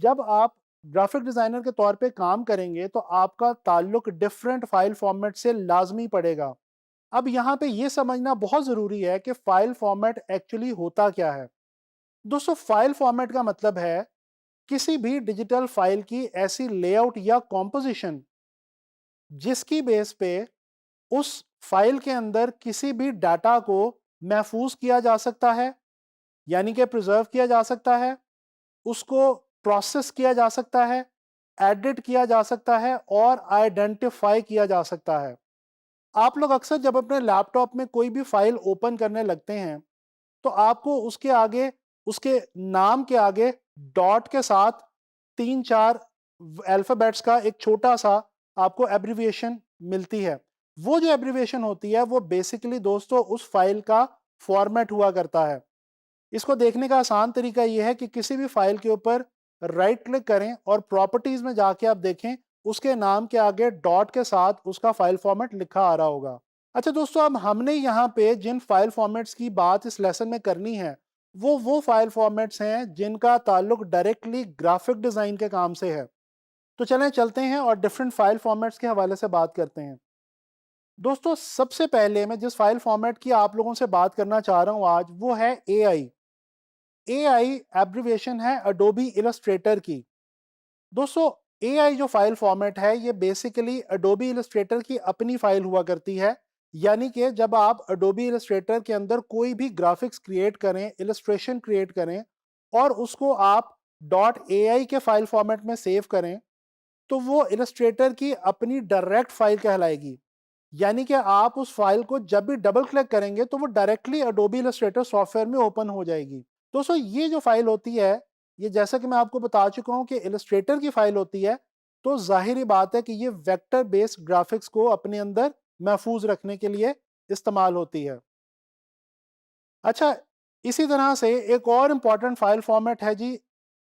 जब आप graphic designer के तौर पे काम करेंगे तो आपका ताल्लुक डिफरेंट फाइल फॉर्मेट से लाजमी पड़ेगा। अब यहाँ पे ये समझना बहुत ज़रूरी है कि फाइल फॉर्मेट एक्चुअली होता क्या है। दोस्तों, फाइल फॉर्मेट का मतलब है किसी भी डिजिटल फाइल की ऐसी लेआउट या कॉम्पोजिशन जिसकी बेस पे उस फाइल के अंदर किसी भी डाटा को महफूज किया जा सकता है, यानी कि प्रिजर्व किया जा सकता है, उसको प्रोसेस किया जा सकता है, एडिट किया जा सकता है और आइडेंटिफाई किया जा सकता है। आप लोग अक्सर जब अपने लैपटॉप में कोई भी फाइल ओपन करने लगते हैं तो आपको उसके आगे, उसके नाम के आगे डॉट के साथ 3-4 अल्फ़ाबेट्स का एक छोटा-सा आपको एब्रिविएशन मिलती है। वो जो एब्रिविएशन होती है वो बेसिकली दोस्तों उस फाइल का फॉर्मेट हुआ करता है। इसको देखने का आसान तरीका ये है कि किसी भी फाइल के ऊपर राइट क्लिक करें और प्रॉपर्टीज में जाके आप देखें, उसके नाम के आगे डॉट के साथ उसका फाइल फॉर्मेट लिखा आ रहा होगा। अच्छा दोस्तों, अब हमने यहाँ पे जिन फाइल फॉर्मेट्स की बात इस लेसन में करनी है वो फाइल फॉर्मेट्स हैं जिनका ताल्लुक डायरेक्टली ग्राफिक डिजाइन के काम से है। तो चलें चलते हैं और डिफरेंट फाइल फॉर्मेट्स के हवाले से बात करते हैं। दोस्तों, सबसे पहले मैं जिस फाइल फॉर्मेट की आप लोगों से बात करना चाह रहा हूँ आज वो है AI। AI एब्रिविएशन है अडोबी इलस्ट्रेटर की। दोस्तों, AI जो फाइल फॉर्मेट है ये बेसिकली अडोबी इलस्ट्रेटर की अपनी फाइल हुआ करती है। यानी कि जब आप अडोबी इलस्ट्रेटर के अंदर कोई भी ग्राफिक्स क्रिएट करें, इलस्ट्रेशन क्रिएट करें और उसको आप .ai के फाइल फॉर्मेट में सेव करें तो वो इलस्ट्रेटर की अपनी डायरेक्ट फाइल कहलाएगी। यानी कि आप उस फाइल को जब भी डबल क्लिक करेंगे तो वो डायरेक्टली अडोबी इलस्ट्रेटर सॉफ्टवेयर में ओपन हो जाएगी। दोस्तों, ये जो फाइल होती है, ये जैसा कि मैं आपको बता चुका हूं कि इलस्ट्रेटर की फाइल होती है, तो जाहिर बात है कि ये वेक्टर बेस्ड ग्राफिक्स को अपने अंदर महफूज रखने के लिए इस्तेमाल होती है। अच्छा, इसी तरह से एक और इंपॉर्टेंट फाइल फॉर्मेट है जी,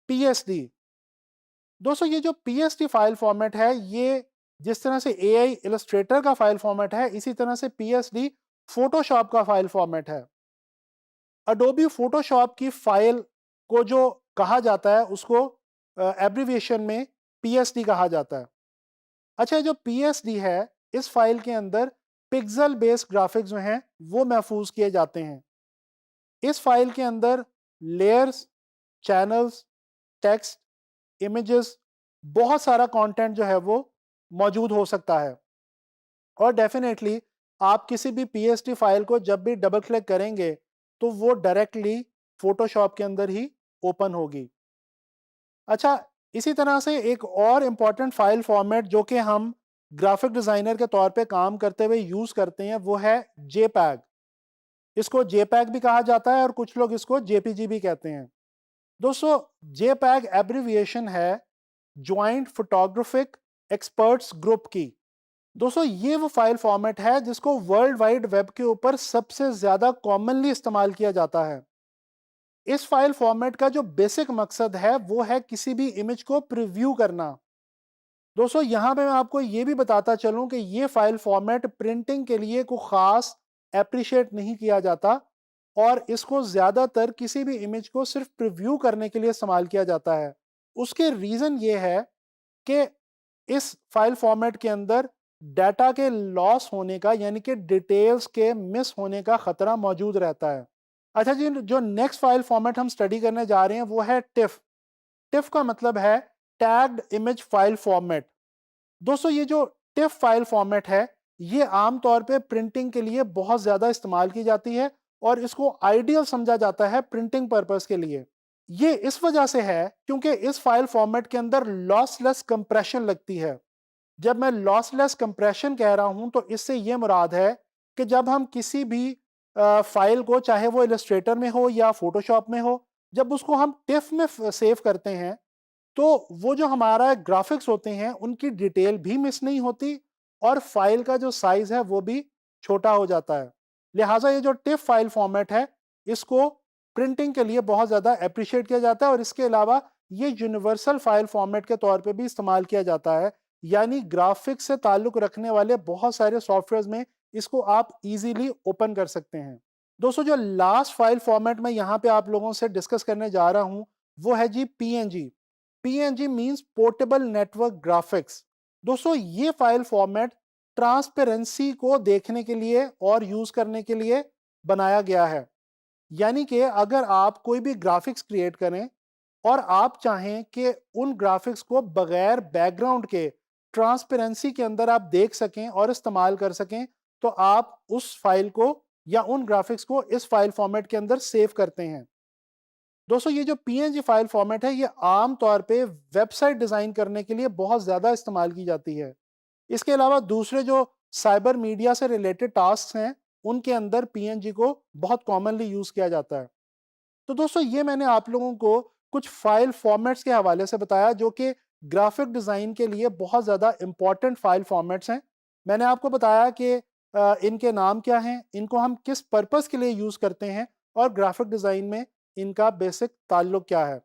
PSD। दोस्तों, ये जो PSD फाइल फॉर्मेट है ये जिस तरह से AI इलस्ट्रेटर का फाइल फॉर्मेट है, इसी तरह से PSD फोटोशॉप का फाइल फॉर्मेट है। अडोबी फोटोशॉप की फाइल को जो कहा जाता है उसको एब्रिविएशन में PSD कहा जाता है। अच्छा, ये जो PSD है इस फाइल के अंदर पिक्सल बेस्ड ग्राफिक्स जो हैं वो महफूज किए जाते हैं। इस फाइल के अंदर लेयर्स, चैनल्स, टेक्स्ट, इमेजेस, बहुत सारा कंटेंट जो है वो मौजूद हो सकता है। और डेफिनेटली आप किसी भी PSD फाइल को जब भी डबल क्लिक करेंगे तो वो डायरेक्टली फोटोशॉप के अंदर ही ओपन होगी। अच्छा, इसी तरह से एक और इम्पॉर्टेंट फाइल फॉर्मेट जो कि हम ग्राफिक डिजाइनर के तौर पे काम करते हुए यूज करते हैं वो है JPEG। इसको JPEG भी कहा जाता है और कुछ लोग इसको JPG भी कहते हैं। दोस्तों, JPEG एब्रिविएशन है ज्वाइंट फोटोग्राफिक एक्सपर्ट्स ग्रुप की। दोस्तों, ये वो फाइल फॉर्मेट है जिसको वर्ल्ड वाइड वेब के ऊपर सबसे ज्यादा कॉमनली इस्तेमाल किया जाता है। इस फाइल फॉर्मेट का जो बेसिक मकसद है वो है किसी भी इमेज को प्रीव्यू करना। दोस्तों, यहां पे मैं आपको ये भी बताता चलूं कि ये फाइल फॉर्मेट प्रिंटिंग के लिए कोई खास एप्रिशिएट नहीं किया जाता और इसको ज्यादातर किसी भी इमेज को सिर्फ प्रीव्यू करने के लिए इस्तेमाल किया जाता है। उसके रीजन ये है कि इस फाइल फॉर्मेट के अंदर डाटा के लॉस होने का, यानी कि डिटेल्स के मिस होने का खतरा मौजूद रहता है। अच्छा जी, जो नेक्स्ट फाइल फॉर्मेट हम स्टडी करने जा रहे हैं वो है टिफ। टिफ का मतलब है टैग्ड इमेज फाइल फॉर्मेट। दोस्तों, ये जो टिफ फाइल फॉर्मेट है ये आमतौर पे प्रिंटिंग के लिए बहुत ज्यादा इस्तेमाल की जाती है और इसको आइडियल समझा जाता है प्रिंटिंग पर्पस के लिए। ये इस वजह से है क्योंकि इस फाइल फॉर्मेट के अंदर लॉसलेस कंप्रेशन लगती है। जब मैं लॉसलेस कंप्रेशन कह रहा हूं तो इससे ये मुराद है कि जब हम किसी भी फाइल को, चाहे वो इलस्ट्रेटर में हो या फोटोशॉप में हो, जब उसको हम टिफ में सेव करते हैं तो वो जो हमारा ग्राफिक्स होते हैं उनकी डिटेल भी मिस नहीं होती और फाइल का जो साइज है वो भी छोटा हो जाता है। लिहाजा ये जो टिफ फाइल फॉर्मेट है इसको प्रिंटिंग के लिए बहुत ज़्यादा अप्रिशिएट किया जाता है और इसके अलावा ये यूनिवर्सल फाइल फॉर्मेट के तौर पे भी इस्तेमाल किया जाता है। यानी ग्राफिक्स से ताल्लुक रखने वाले बहुत सारे सॉफ्टवेयर में इसको आप इजीली ओपन कर सकते हैं। दोस्तों, जो लास्ट फाइल फॉर्मेट मैं यहाँ पे आप लोगों से डिस्कस करने जा रहा हूँ वो है जी PNG। PNG means portable network graphics. दोस्तों ये फाइल फॉर्मेट ट्रांसपेरेंसी को देखने के लिए और यूज करने के लिए बनाया गया है। यानी कि अगर आप कोई भी ग्राफिक्स क्रिएट करें और आप चाहें कि उन ग्राफिक्स को बगैर बैकग्राउंड के ट्रांसपेरेंसी के अंदर आप देख सकें और इस्तेमाल कर सकें, तो आप उस फाइल को या उन ग्राफिक्स को इस फाइल फॉर्मेट के अंदर सेव करते हैं। दोस्तों ये जो पीएनजी फाइल फॉर्मेट है, ये आम तौर पे वेबसाइट डिजाइन करने के लिए बहुत ज्यादा इस्तेमाल की जाती है। इसके अलावा दूसरे जो साइबर मीडिया से रिलेटेड टास्क हैं, उनके अंदर पीएनजी को बहुत कॉमनली यूज किया जाता है। तो दोस्तों ये मैंने आप लोगों को कुछ फाइल फॉर्मेट्स के हवाले से बताया जो कि ग्राफिक डिज़ाइन के लिए बहुत ज़्यादा इंपॉर्टेंट फाइल फॉर्मेट्स हैं। मैंने आपको बताया कि इनके नाम क्या हैं, इनको हम किस पर्पस के लिए यूज़ करते हैं और ग्राफिक डिज़ाइन में इनका बेसिक ताल्लुक क्या है।